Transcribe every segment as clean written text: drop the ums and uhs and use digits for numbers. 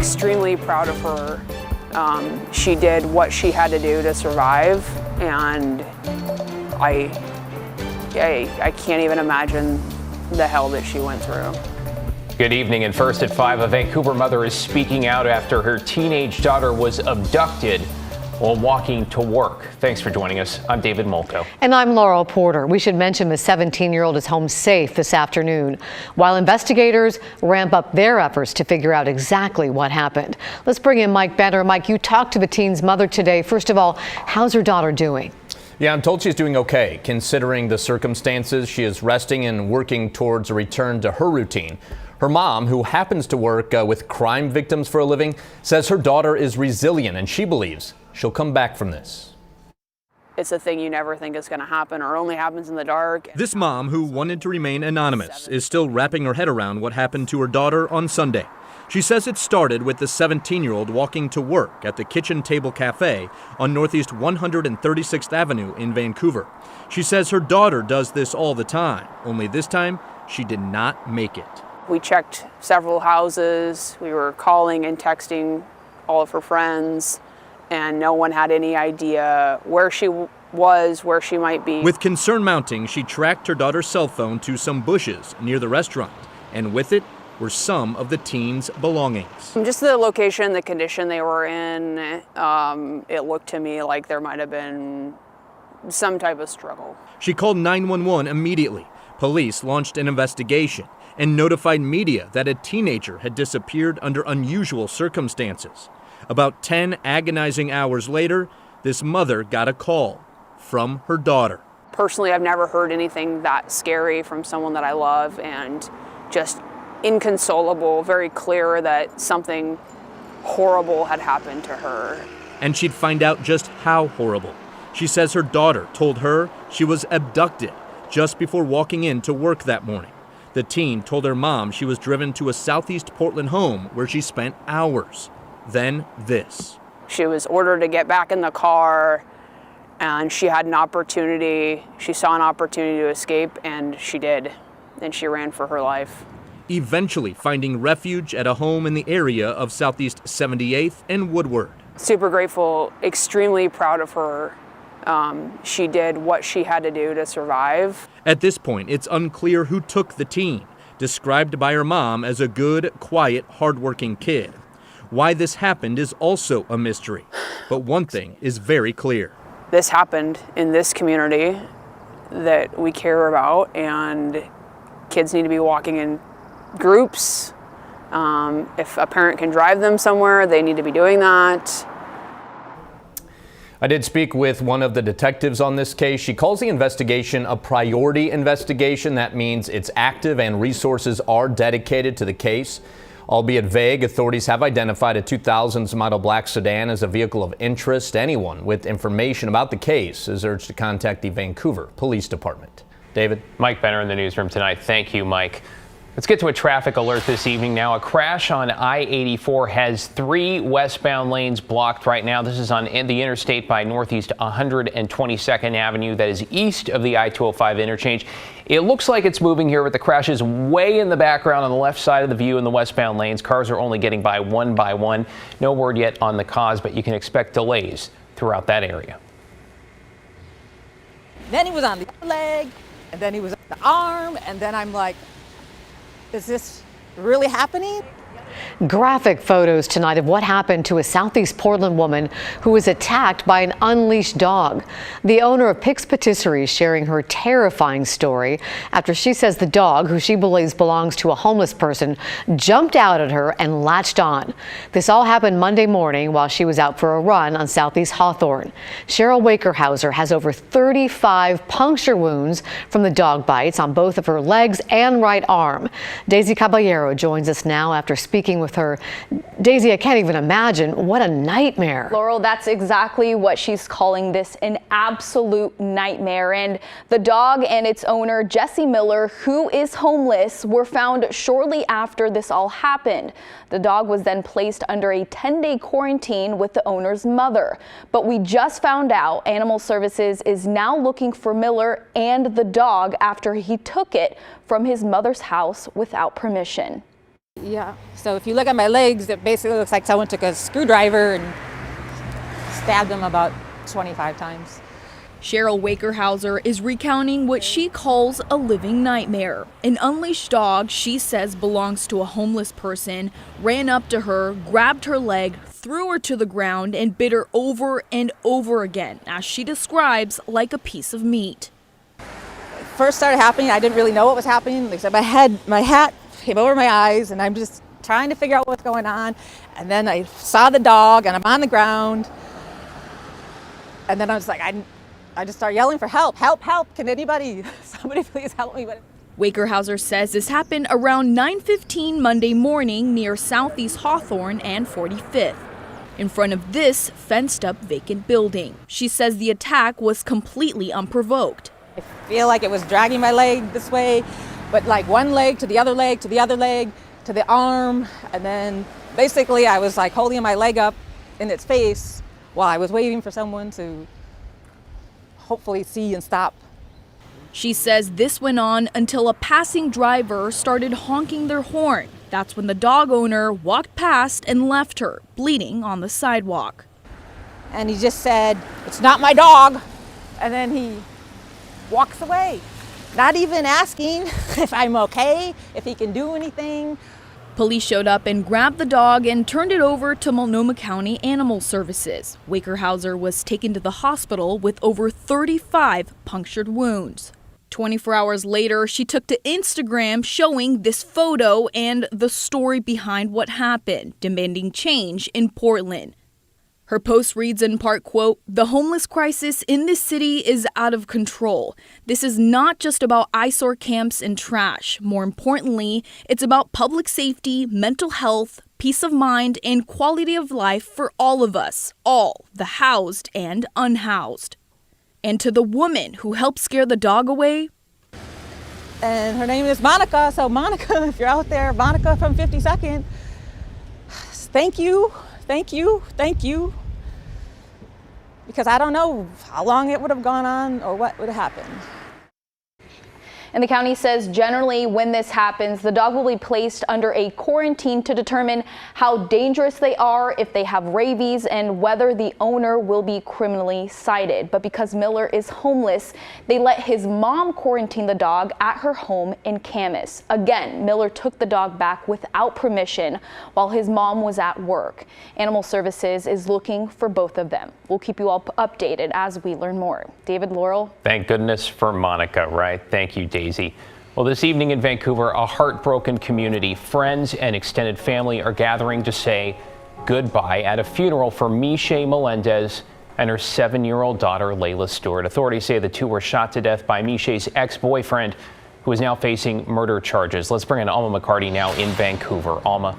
extremely proud of her. She did what she had to do to survive, and I can't even imagine the hell that she went through. Good evening, and first at 5, a Vancouver mother is speaking out after her teenage daughter was abducted while walking to work. Thanks for joining us. I'm David Molko. And I'm Laurel Porter. We should mention the 17-year-old is home safe this afternoon, while investigators ramp up their efforts to figure out exactly what happened. Let's bring in Mike Benner. Mike, you talked to the teen's mother today. First of all, how's her daughter doing? Yeah, I'm told she's doing okay, considering the circumstances. She is resting and working towards a return to her routine. Her mom, who happens to work with crime victims for a living, says her daughter is resilient and she believes she'll come back from this. It's a thing you never think is going to happen or only happens in the dark. This mom, who wanted to remain anonymous, is still wrapping her head around what happened to her daughter on Sunday. She says it started with the 17-year-old walking to work at the Kitchen Table Cafe on Northeast 136th Avenue in Vancouver. She says her daughter does this all the time, only this time she did not make it. We checked several houses. We were calling and texting all of her friends, and no one had any idea where she was, where she might be. With concern mounting, she tracked her daughter's cell phone to some bushes near the restaurant, and with it were some of the teen's belongings. Just the location, the condition they were in, it looked to me like there might have been some type of struggle. She called 911 immediately. Police launched an investigation and notified media that a teenager had disappeared under unusual circumstances. About 10 agonizing hours later, this mother got a call from her daughter. Personally, I've never heard anything that scary from someone that I love, and just inconsolable, very clear that something horrible had happened to her. And she'd find out just how horrible. She says her daughter told her she was abducted just before walking in to work that morning. The teen told her mom she was driven to a southeast Portland home where she spent hours. Then this. She was ordered to get back in the car, and she had an opportunity. She saw an opportunity to escape, and she did. And she ran for her life. Eventually finding refuge at a home in the area of Southeast 78th and Woodward. Super grateful, extremely proud of her. She did what she had to do to survive. At this point, it's unclear who took the teen, described by her mom as a good, quiet, hardworking kid. Why this happened is also a mystery. But one thing is very clear. This happened in this community that we care about, and kids need to be walking in groups. If a parent can drive them somewhere, they need to be doing that. I did speak with one of the detectives on this case. She calls the investigation a priority investigation. That means it's active and resources are dedicated to the case. Albeit vague, authorities have identified a 2000s model black sedan as a vehicle of interest. Anyone with information about the case is urged to contact the Vancouver Police Department. David? Mike Benner in the newsroom tonight. Thank you, Mike. Let's get to a traffic alert this evening now. A crash on I-84 has 3 westbound lanes blocked right now. This is on the interstate by Northeast 122nd Avenue. That is east of the I-205 interchange. It looks like it's moving here, but the crash is way in the background on the left side of the view in the westbound lanes. Cars are only getting by one. No word yet on the cause, but you can expect delays throughout that area. Then he was on the leg, and then he was on the arm, and then I'm like, is this really happening? Graphic photos tonight of what happened to a Southeast Portland woman who was attacked by an unleashed dog. The owner of Pick's Patisserie is sharing her terrifying story after she says the dog, who she believes belongs to a homeless person, jumped out at her and latched on. This all happened Monday morning while she was out for a run on Southeast Hawthorne. Cheryl Wakerhauser has over 35 puncture wounds from the dog bites on both of her legs and right arm. Daisy Caballero joins us now after speaking with her. Daisy, I can't even imagine. What a nightmare. Laurel, that's exactly what she's calling this, an absolute nightmare. And the dog and its owner, Jesse Miller, who is homeless, were found shortly after this all happened. The dog was then placed under a 10-day quarantine with the owner's mother. But we just found out Animal Services is now looking for Miller and the dog after he took it from his mother's house without permission. Yeah. So if you look at my legs, it basically looks like someone took a screwdriver and stabbed them about 25 times. Cheryl Wakerhauser is recounting what she calls a living nightmare. An unleashed dog she says belongs to a homeless person ran up to her, grabbed her leg, threw her to the ground, and bit her over and over again, as she describes, like a piece of meat. First started happening, I didn't really know what was happening. Like I said, my hat came over my eyes, and I'm just trying to figure out what's going on. And then I saw the dog, and I'm on the ground. And then I was like, I just started yelling for help, help, help. Can anybody, somebody please help me? Wakerhauser says this happened around 9:15 Monday morning near Southeast Hawthorne and 45th, in front of this fenced-up vacant building. She says the attack was completely unprovoked. I feel like it was dragging my leg this way, but like one leg to the other leg, to the other leg, to the arm. And then basically I was like holding my leg up in its face while I was waiting for someone to hopefully see and stop. She says this went on until a passing driver started honking their horn. That's when the dog owner walked past and left her, bleeding on the sidewalk. And he just said, "It's not my dog." And then he walks away, not even asking if I'm okay, if he can do anything. Police showed up and grabbed the dog and turned it over to Multnomah County Animal Services. Wakerhauser was taken to the hospital with over 35 punctured wounds. 24 hours later, she took to Instagram showing this photo and the story behind what happened, demanding change in Portland. Her post reads in part, quote, "The homeless crisis in this city is out of control. This is not just about eyesore camps and trash. More importantly, it's about public safety, mental health, peace of mind, and quality of life for all of us, all, the housed and unhoused." And to the woman who helped scare the dog away. And her name is Monica. So Monica, if you're out there, Monica from 52nd, thank you. Thank you, thank you. Because I don't know how long it would have gone on or what would have happened. And the county says generally when this happens, the dog will be placed under a quarantine to determine how dangerous they are, if they have rabies, and whether the owner will be criminally cited. But because Miller is homeless, they let his mom quarantine the dog at her home in Camas. Again, Miller took the dog back without permission while his mom was at work. Animal Services is looking for both of them. We'll keep you all updated as we learn more. David, Laurel. Thank goodness for Monica, right? Thank you, Daisy. Well, this evening in Vancouver, a heartbroken community, friends and extended family are gathering to say goodbye at a funeral for Miche Melendez and her 7-year-old daughter, Layla Stewart. Authorities say the two were shot to death by Miche's ex-boyfriend, who is now facing murder charges. Let's bring in Alma McCarty now in Vancouver. Alma.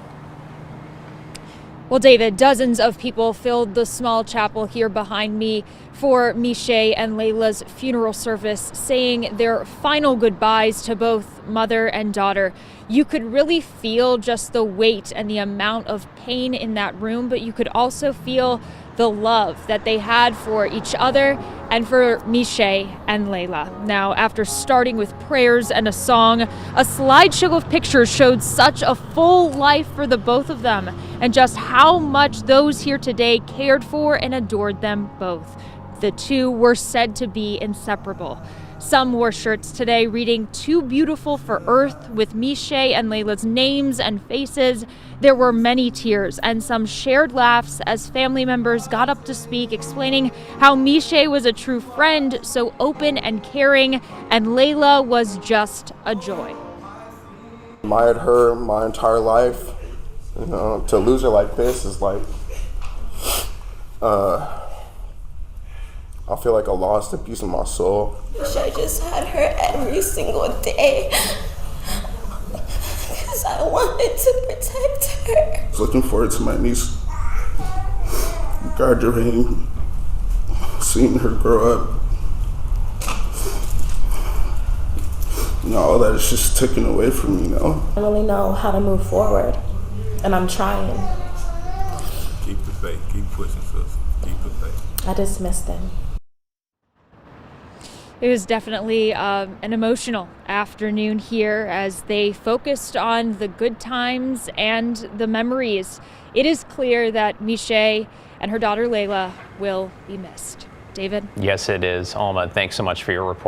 Well, David, dozens of people filled the small chapel here behind me for Miche and Layla's funeral service, saying their final goodbyes to both mother and daughter. You could really feel just the weight and the amount of pain in that room, but you could also feel the love that they had for each other and for Miche and Layla. Now, after starting with prayers and a song, a slideshow of pictures showed such a full life for the both of them and just how much those here today cared for and adored them both. The two were said to be inseparable. Some wore shirts today reading "Too Beautiful for Earth" with Miche and Layla's names and faces. There were many tears and some shared laughs as family members got up to speak, explaining how Miche was a true friend, so open and caring, and Layla was just a joy. Admired her my entire life. You know, to lose her like this is like, I feel like I lost a piece of my soul. I just had her every single day because I wanted to protect her. I was looking forward to my niece graduating, seeing her grow up. You know, all that is just taken away from me now. I don't really know how to move forward, and I'm trying. Keep the faith, keep pushing, sis. Keep the faith. I just miss them. It was definitely an emotional afternoon here as they focused on the good times and the memories. It is clear that Miche and her daughter Layla will be missed. David? Yes, it is. Alma, thanks so much for your report.